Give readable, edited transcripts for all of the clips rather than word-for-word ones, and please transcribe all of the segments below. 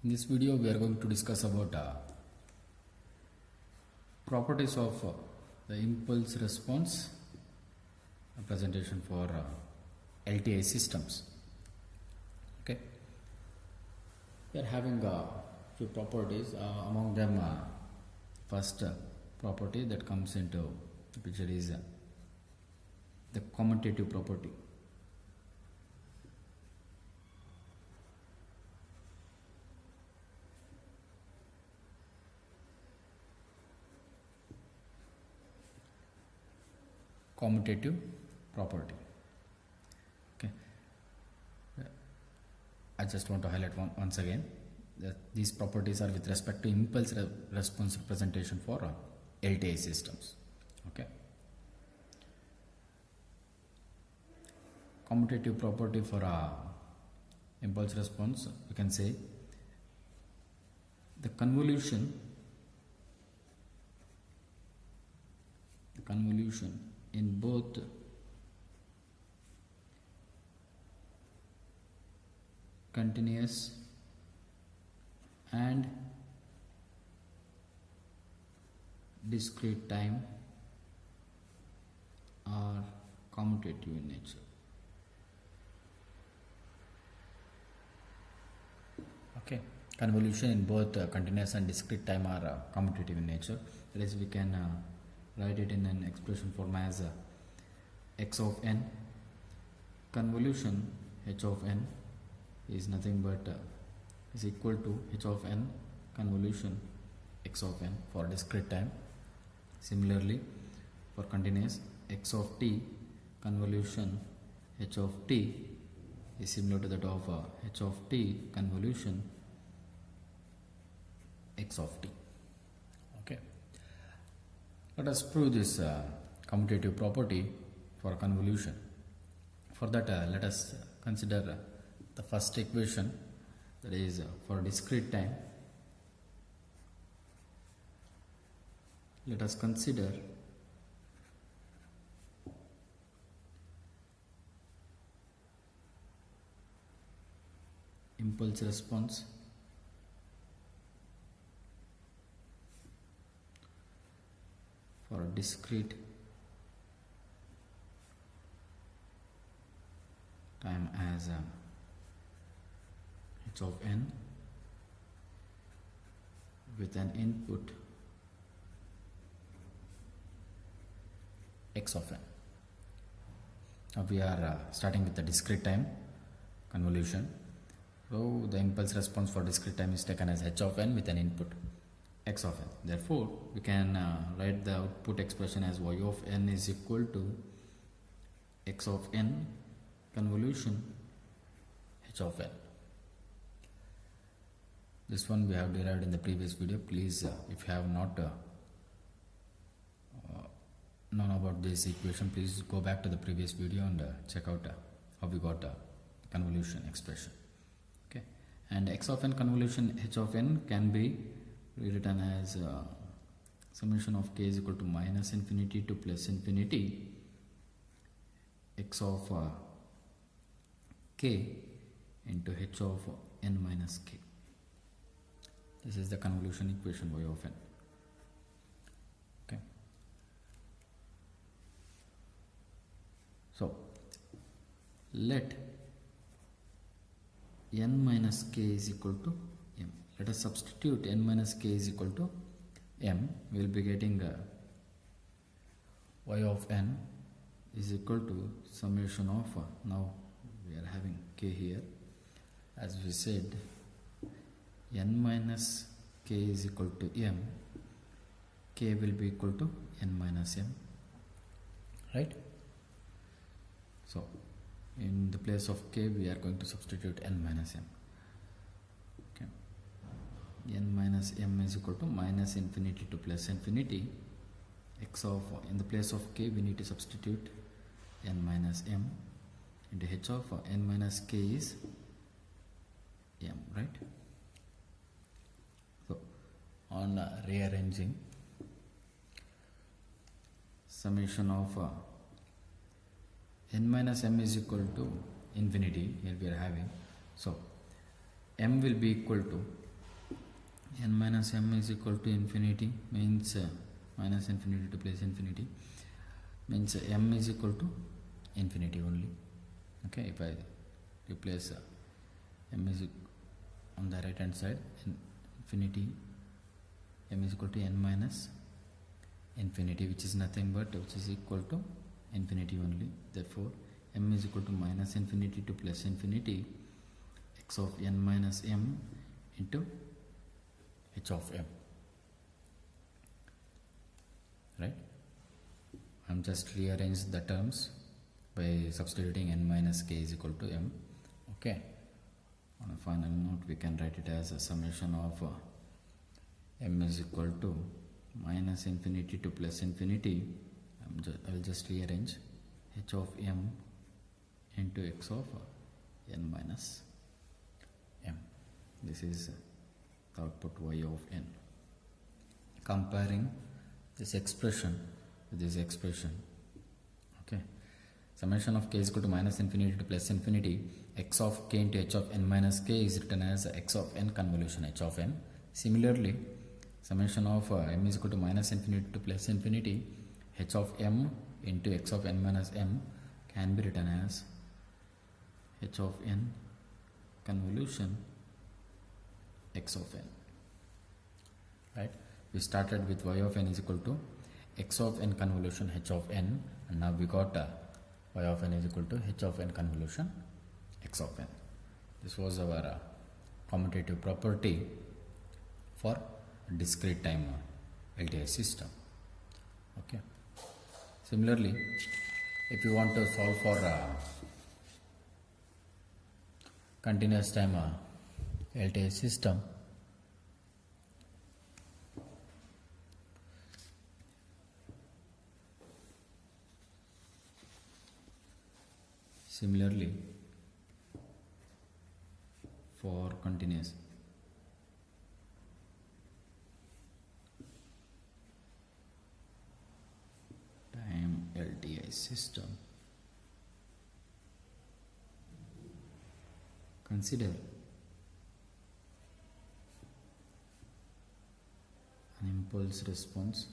In this video, we are going to discuss about properties of the impulse response representation for LTI systems. Okay, we are having a few properties. Among them, first property that comes into the picture is the commutative property. Commutative property. Okay, I just want to highlight once again that these properties are with respect to impulse response representation for LTI systems. Okay, commutative property for impulse response, we can say the convolution in both continuous and discrete time are commutative in nature. Okay, convolution in both continuous and discrete time are commutative in nature. That is, we can write it in an expression form as x of n. Convolution h of n is nothing but is equal to h of n convolution x of n for discrete time. Similarly, for continuous, x of t convolution h of t is similar to that of h of t convolution x of t. Okay, let us prove this commutative property for convolution. For that, let us consider the first equation, that is for discrete time. Let us consider impulse response for a discrete time as h of n with an input x of n. Now we are starting with the discrete time convolution. So the impulse response for discrete time is taken as h of n with an input x of n. Therefore, we can write the output expression as y of n is equal to x of n convolution h of n. This one we have derived in the previous video. Please, if you have not known about this equation, please go back to the previous video and check out how we got convolution expression. Okay, and x of n convolution h of n can be rewritten as summation of k is equal to minus infinity to plus infinity x of k into h of n minus k. This is the convolution equation y of n. Okay, so let n minus k is equal to m. Let us substitute n minus k is equal to m. We will be getting y of n is equal to summation of now we are having k here, as we said, n minus k is equal to m. K will be equal to n minus m, right? So in the place of k we are going to substitute n minus m. Okay, n minus m is equal to minus infinity to plus infinity x of, in the place of k we need to substitute n minus m into h of n minus k is m, right? So on rearranging, summation of n minus m is equal to infinity, here we are having, so m will be equal to n minus m is equal to infinity means minus infinity to plus infinity means m is equal to infinity only. Okay, if I replace m is on the right hand side, infinity, m is equal to n minus infinity, which is nothing but which is equal to infinity only. Therefore m is equal to minus infinity to plus infinity x of n minus m into h of m. Right? I'm just rearrange the terms by substituting n minus k is equal to m. Okay. On a final note, we can write it as a summation of m is equal to minus infinity to plus infinity. I will just rearrange h of m into x of n minus m. This is the output y of n. Comparing this expression with this expression. Okay. Summation of k is equal to minus infinity to plus infinity. X of k into h of n minus k is written as x of n convolution h of n. Similarly, summation of m is equal to minus infinity to plus infinity. H of m into x of n minus m can be written as h of n convolution x of n. Right? We started with y of n is equal to x of n convolution h of n, and now we got y of n is equal to h of n convolution x of n. This was our commutative property for discrete time LTI system. Okay. Similarly, if you want to solve for continuous time LTI system, similarly for continuous time LTI system, consider an impulse response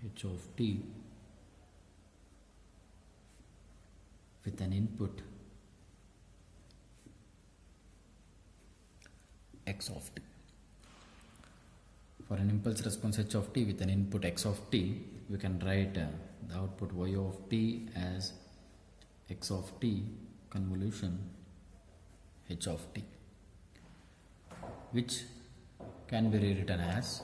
h of t with an input x of t. For an impulse response h of t with an input x of t, we can write the output y of t as x of t convolution h of t, which can be rewritten as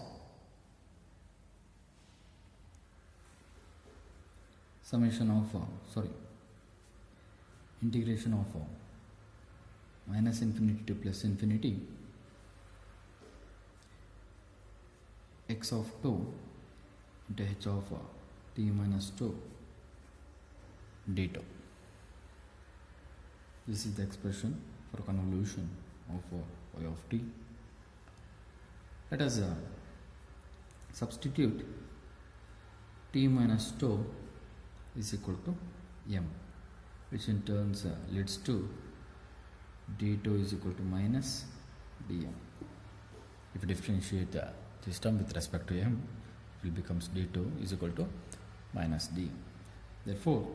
summation of integration of minus infinity to plus infinity x of 2 into h of t minus 2 d2. This is the expression for convolution of y of t. Let us substitute t minus 2 is equal to m, which in turn leads to d2 is equal to minus dm. If you differentiate this term with respect to m, it will becomes d2 is equal to minus d. Therefore,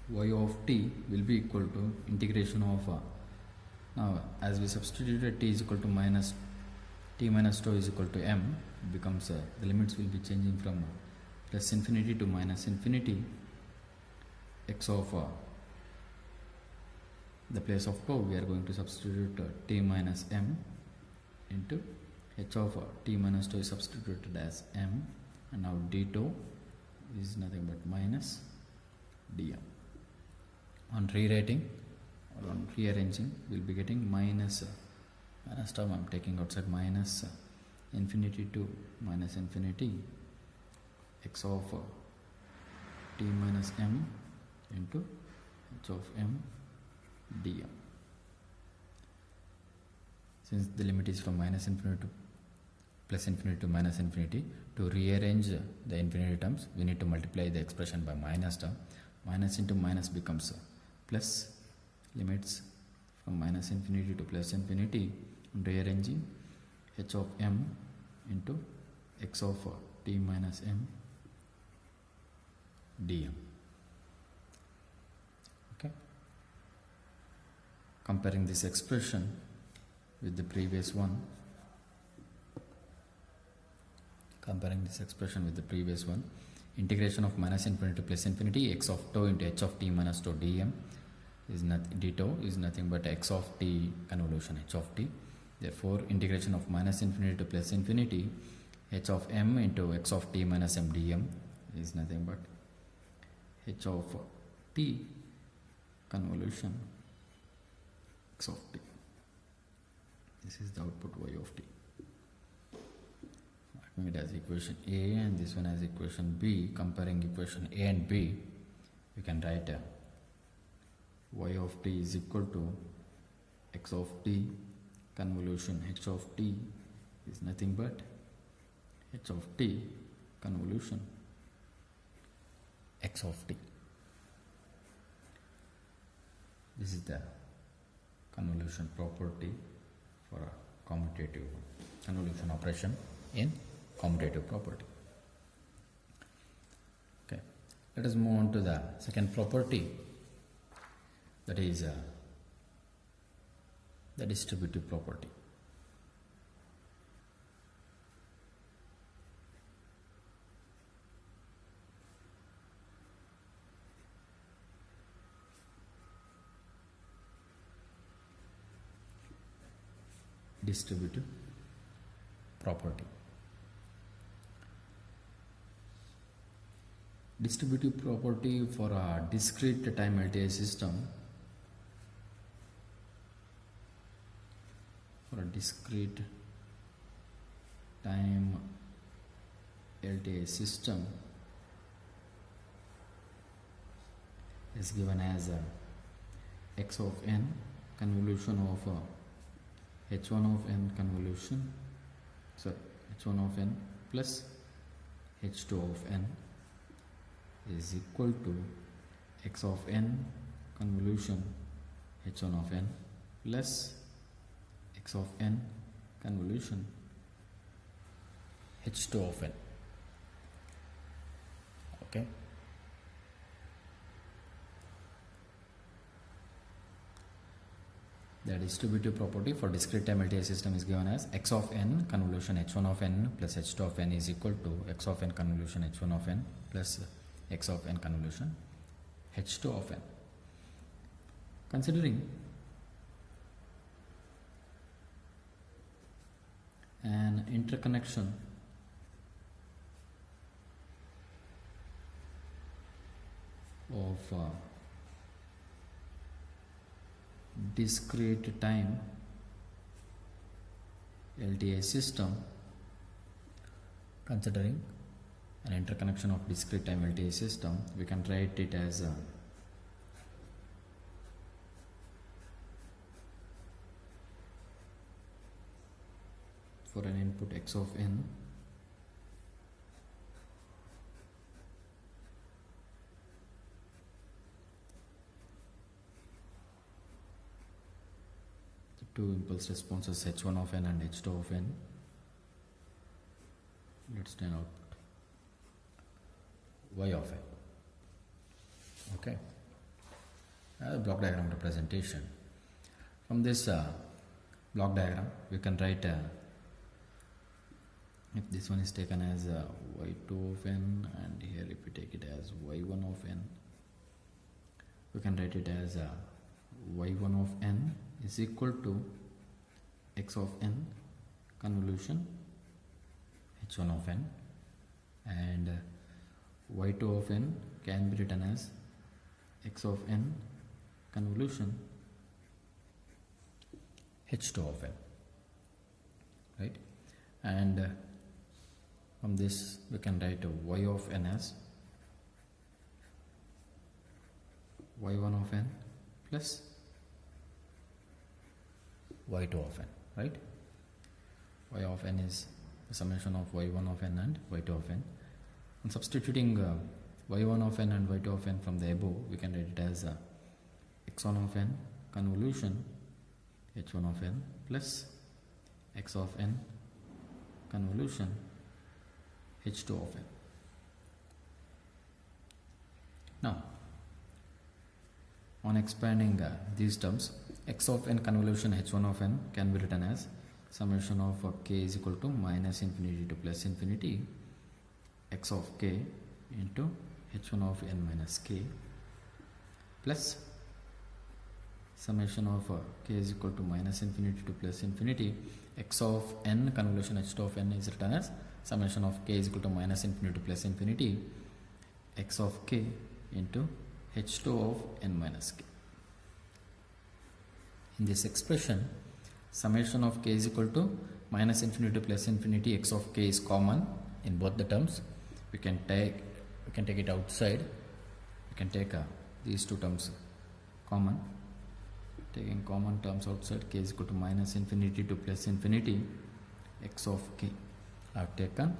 y of t will be equal to integration of now as we substituted t is equal to minus t minus 2 is equal to m, it becomes the limits will be changing from plus infinity to minus infinity. X of the place of 2 we are going to substitute t minus m into h of t minus 2 is substituted as m, and now d2 is nothing but minus dm. On rewriting or on rearranging, we will be getting minus term I am taking outside, minus infinity to minus infinity x of t minus m into h of m dm. Since the limit is from minus infinity to plus infinity to minus infinity, to rearrange the infinity terms, we need to multiply the expression by minus term. Minus into minus becomes plus, limits from minus infinity to plus infinity, and rearranging h of m into x of t minus m dm. Okay. Comparing this expression with the previous one, integration of minus infinity to plus infinity, x of tau into h of t minus tau dm is nothing but x of t convolution h of t. Therefore, integration of minus infinity to plus infinity, h of m into x of t minus m dm is nothing but h of t convolution x of t. This is the output y of t. Marking it as equation A and this one as equation B. Comparing equation A and B, we can write y of t is equal to x of t convolution h of t is nothing but h of t convolution x of t. This is the convolution property for a commutative convolution operation in commutative property. Okay, let us move on to the second property, that is the distributive property. Distributive property. Distributive property for a discrete time LTI system. For a discrete time LTI system is given as x of n convolution of h1 of n convolution, h1 of n plus h2 of n is equal to x of n convolution h1 of n plus x of n convolution h2 of n. Okay. The distributive property for discrete time LTI system is given as x of n convolution h1 of n plus h2 of n is equal to x of n convolution h1 of n plus x of n convolution h2 of n. Considering an interconnection of discrete time LTI system, considering an interconnection of discrete time LTI system, we can write it as for an input x of n, the two impulse responses h1 of n and h2 of n. Let's turn output y of n. Okay, block diagram representation. From this block diagram, we can write if this one is taken as y2 of n, and here if we take it as y1 of n, we can write it as y1 of n is equal to x of n convolution h1 of n, and y2 of n can be written as x of n convolution h2 of n, right? And from this we can write y of n as y1 of n plus y2 of n, right? Y of n is the summation of y1 of n and y2 of n. And substituting y1 of n and y2 of n from the above, we can write it as x1 of n convolution h1 of n plus x of n convolution h2 of n. Now, on expanding these terms, x of n convolution h1 of n can be written as summation of k is equal to minus infinity to plus infinity x of k into h1 of n minus k plus summation of k is equal to minus infinity to plus infinity x of n convolution h2 of n is written as summation of k is equal to minus infinity to plus infinity x of k into h2 of n minus k. In this expression, summation of k is equal to minus infinity to plus infinity x of k is common in both the terms. We can take it outside. We can take these two terms common. Taking common terms outside, k is equal to minus infinity to plus infinity x of k. I have taken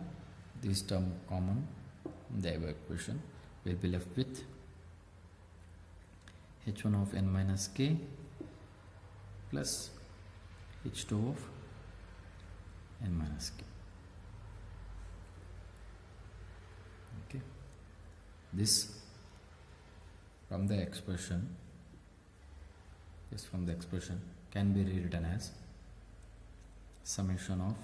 this term common in the above equation. We will be left with h1 of n minus k plus h2 of n minus k. Okay, this from the expression can be rewritten as summation of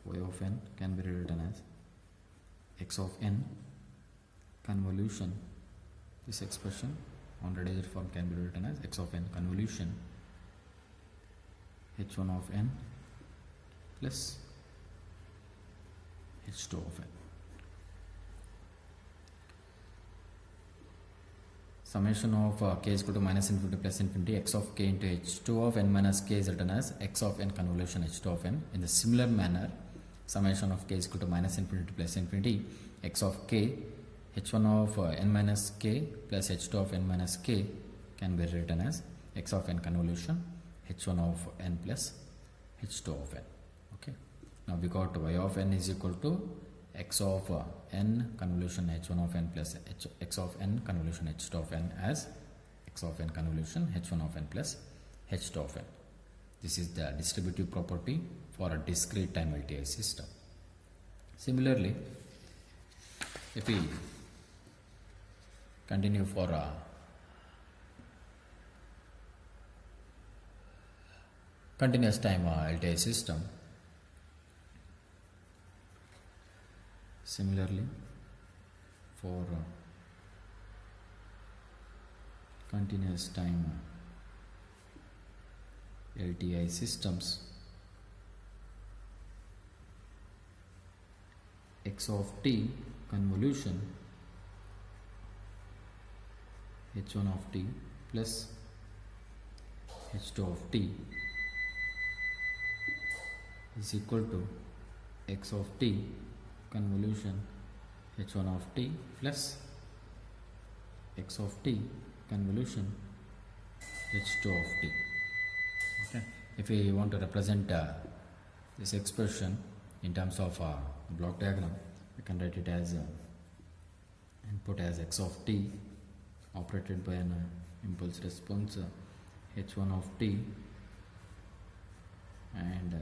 y of n can be rewritten as x of n convolution. This expression on reduced form can be written as x of n convolution h1 of n plus h2 of n. Summation of k is equal to minus infinity plus infinity x of k into h2 of n minus k is written as x of n convolution h2 of n. In the similar manner, summation of k is equal to minus infinity plus infinity x of k h1 of n minus k plus h2 of n minus k can be written as x of n convolution h1 of n plus h2 of n. Okay. Now we got y of n is equal to x of n convolution h1 of n plus x of n convolution h2 of n as x of n convolution h1 of n plus h2 of n. This is the distributive property for a discrete time LTI system. Similarly, if we continue for a continuous time LTI system, similarly for continuous time LTI systems, x of t convolution h1 of t plus h2 of t is equal to x of t convolution h1 of t plus x of t convolution h2 of t. Okay. If we want to represent this expression in terms of block diagram, we can write it as input as x of t operated by an impulse response h1 of t and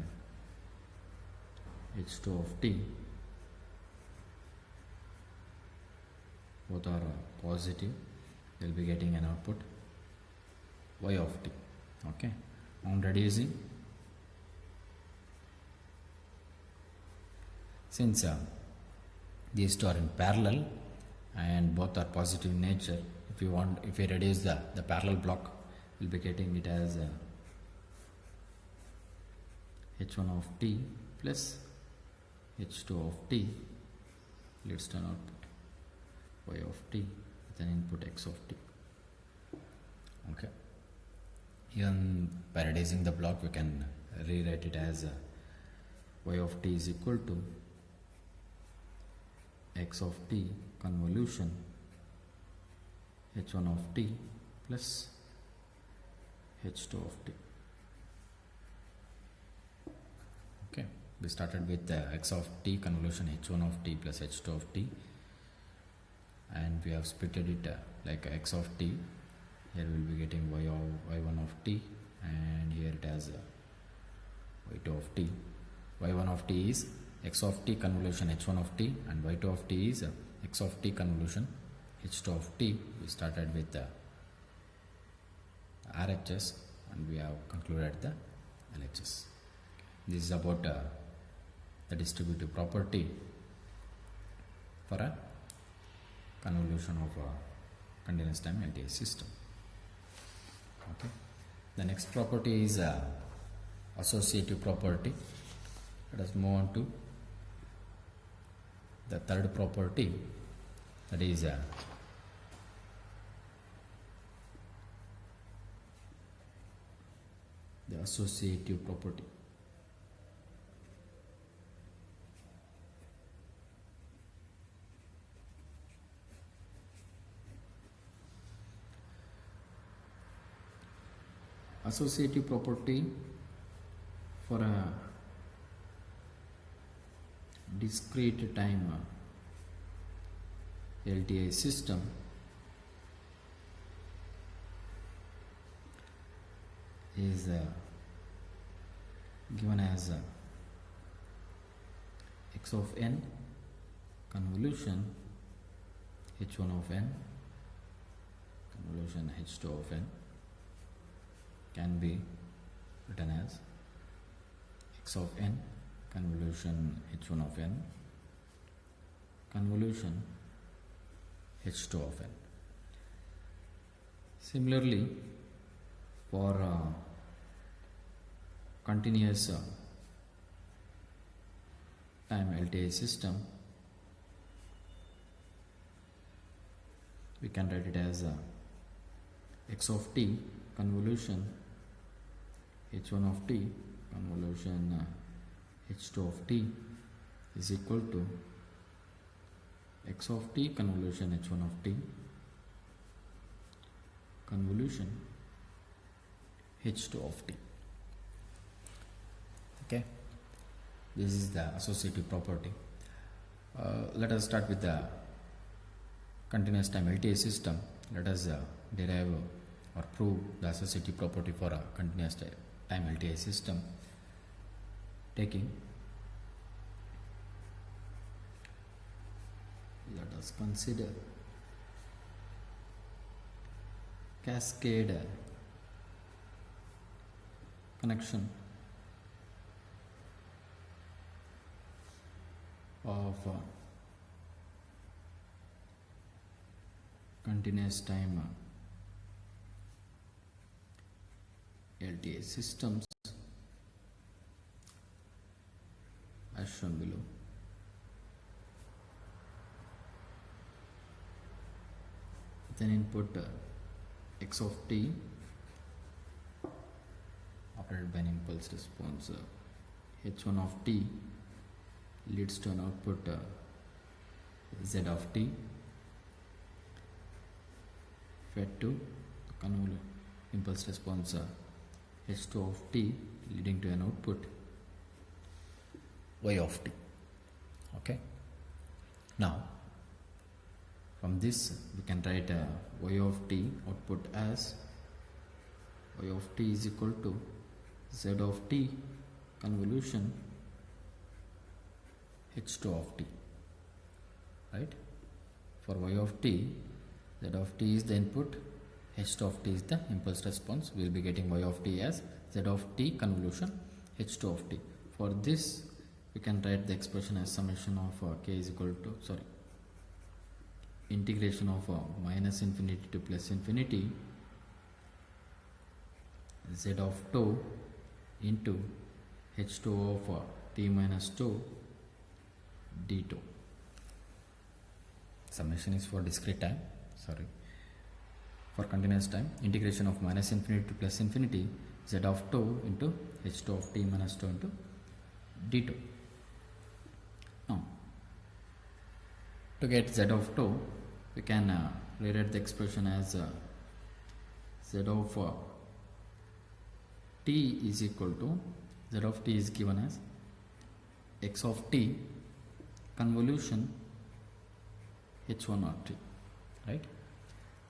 h2 of t. Both are positive. We will be getting an output y of t. Okay. On reducing, since these two are in parallel and both are positive in nature, if we reduce the parallel block, we'll be getting it as h1 of t plus h2 of t. Let's turn output y of t with an input x of t. Okay. Even by reducing the block, we can rewrite it as y of t is equal to x of t convolution h1 of t plus h2 of t. Okay, we started with x of t convolution h1 of t plus h2 of t, and we have splitted it like x of t Here we will be getting y1 of t, and here it has y2 of t. y1 of t is x of t convolution h1 of t, and y2 of t is x of t convolution h2 of t. We started with the RHS and we have concluded the LHS. This is about the distributive property for a convolution of a continuous time LTI system. Okay. The next property is associative property. Let us move on to the third property, that is the associative property. Associative property for a discrete time LTI system is given as x of n convolution h1 of n convolution h2 of n, can be written as x of n convolution h1 of n convolution h2 of n. Similarly, for continuous time LTI system, we can write it as x of t convolution h1 of t convolution h2 of t is equal to x of t convolution h1 of t convolution h2 of t. Okay, this is the associative property. Let us start with the continuous time LTI system. Let us derive or prove the associative property for a continuous time LTI system, taking, let us consider cascade connection of continuous time LTI systems as shown below. Then input x of t operated by an impulse response h1 of t leads to an output z of t fed to the impulse response h2 of t leading to an output y of t. Okay. Now from this we can write y of t output as y of t is equal to z of t convolution h2 of t, right? For y of t, z of t is the input, h2 of t is the impulse response. We will be getting y of t as z of t convolution h2 of t. For this we can write the expression as summation of k is equal to, integration of minus infinity to plus infinity z of tau into h2 of t minus tau d2. Summation is for discrete time, for continuous time, integration of minus infinity to plus infinity z of tau into h2 of t minus tau into d2. Now to get z of tau, we can rewrite the expression as z of t is equal to, z of t is given as x of t convolution h1 of t, right?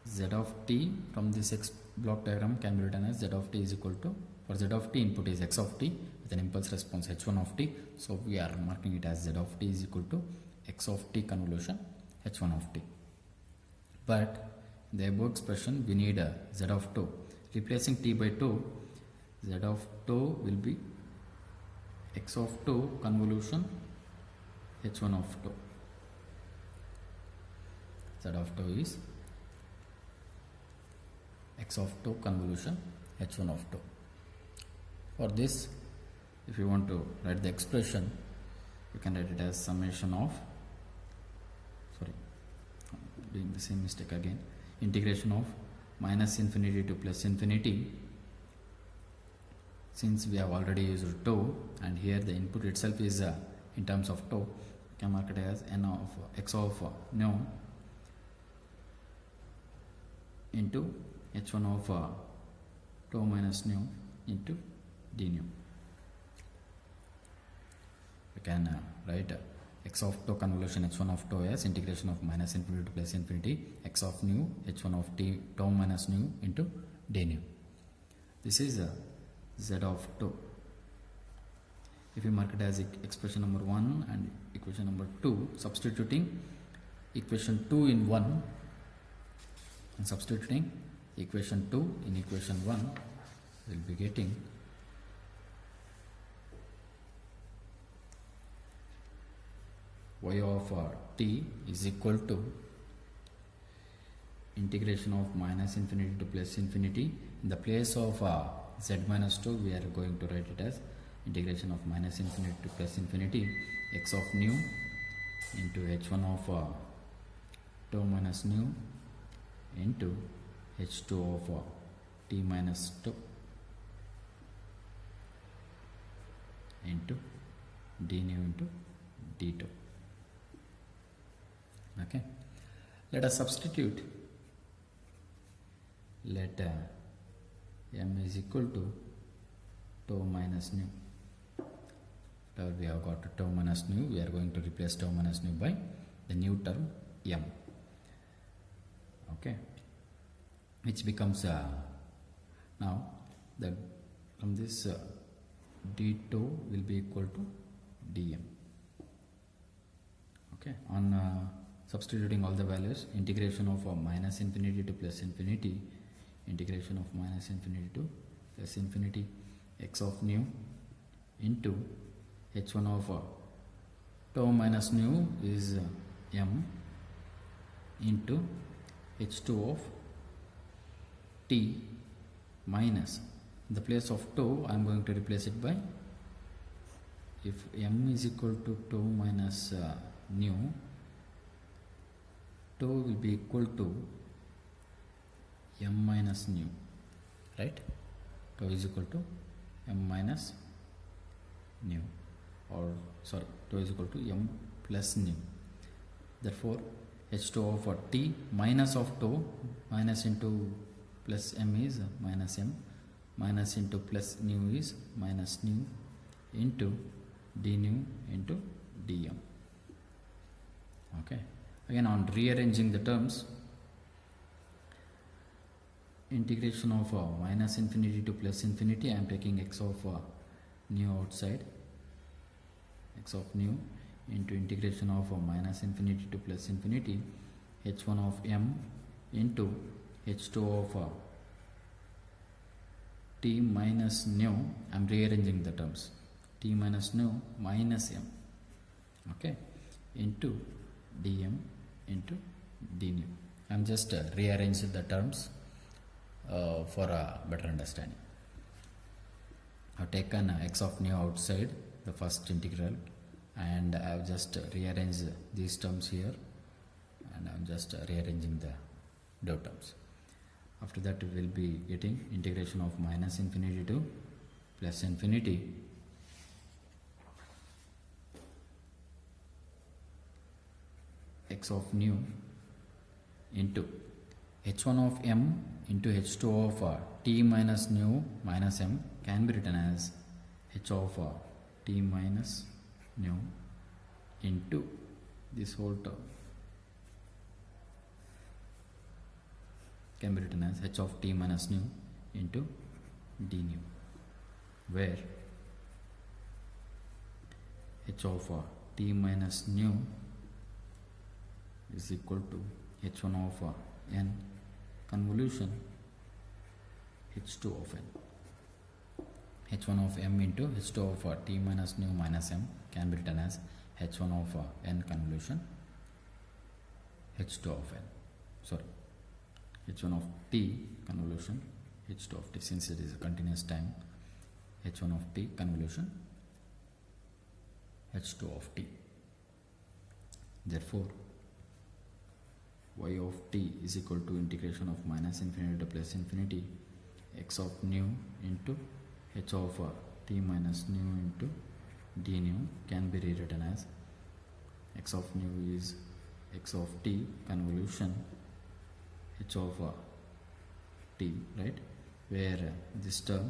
z of t from this x block diagram can be written as z of t is equal to, for z of t input is x of t with an impulse response h1 of t, so we are marking it as z of t is equal to x of t convolution h1 of t. But in the above expression we need a z of 2. Replacing t by 2, z of 2 will be x of 2 convolution h1 of 2. Z of 2 is x of 2 convolution h1 of 2. For this, if you want to write the expression, you can write it as summation of, doing the same mistake again, integration of minus infinity to plus infinity. Since we have already used 2 and here the input itself is in terms of 2, you can mark it as n of x of nu into h1 of 2 minus nu into d nu. We can write x of 2 convolution h1 of 2 as integration of minus infinity to plus infinity x of nu h1 of t 2 minus nu into d nu. This is z of 2. If you mark it as expression number 1 and equation number 2, substituting equation 2 in 1 and substituting equation 2 in equation 1, we will be getting y of t is equal to integration of minus infinity to plus infinity. In the place of z minus 2, we are going to write it as integration of minus infinity to plus infinity x of nu into h1 of 2 minus nu into h2 of t minus 2 into d nu into d2. Okay, let us substitute. Let m is equal to 2 minus nu. Now we have got 2 minus nu. We are going to replace 2 minus nu by the new term m. Okay, which becomes now the from this d2 will be equal to dm. Okay, on substituting all the values, integration of minus infinity to plus infinity, integration of minus infinity to plus infinity x of nu into h1 of 2 minus nu is m into h2 of t minus, in the place of 2 I am going to replace it by, if m is equal to 2 minus nu, 2 will be equal to m minus nu, right? 2 is equal to m minus nu, or sorry, 2 is equal to m plus nu. Therefore h2 of t minus of 2, minus into plus m is minus m, minus into plus nu is minus nu into d nu into dm. Okay, again on rearranging the terms, integration of minus infinity to plus infinity, I am taking x of nu outside, x of nu into integration of minus infinity to plus infinity h1 of m into h2 of t minus nu. I am rearranging the terms, t minus nu minus m, okay, into dm into d nu. I am just rearranging the terms for a better understanding. I have taken x of nu outside the first integral and I have just rearranged these terms here, and I am just rearranging the dou terms. After that we will be getting integration of minus infinity to plus infinity x of nu into h1 of m into h2 of t minus nu minus m can be written as h of t minus nu into this whole term can be written as h of t minus nu into d nu, where h of t minus nu is equal to h1 of n convolution h2 of n. h1 of m into h2 of t minus nu minus m can be written as h1 of n convolution h2 of n. Sorry, h1 of t convolution h2 of t, since it is a continuous time, h1 of t convolution h2 of t. Therefore, y of t is equal to integration of minus infinity to plus infinity x of nu into h of t minus nu into d nu can be rewritten as x of nu is x of t convolution h of t, right, where this term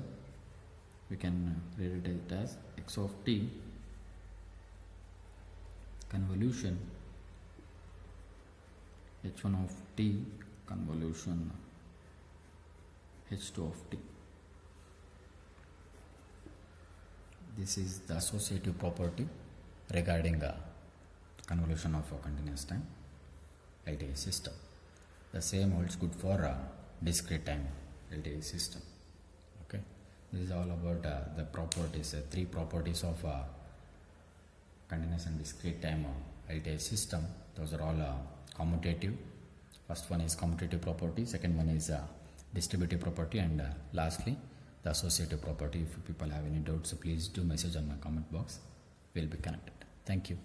we can rewrite it as x of t convolution h1 of t convolution h2 of t. This is the associative property regarding convolution of a continuous time LTI system. The same holds good for discrete time LTI system. Okay, this is all about the properties, three properties of continuous and discrete time LTI system. Those are all commutative. First one is commutative property, second one is distributive property, and lastly the associative property. If people have any doubts, please do message on my comment box. We'll be connected. Thank you.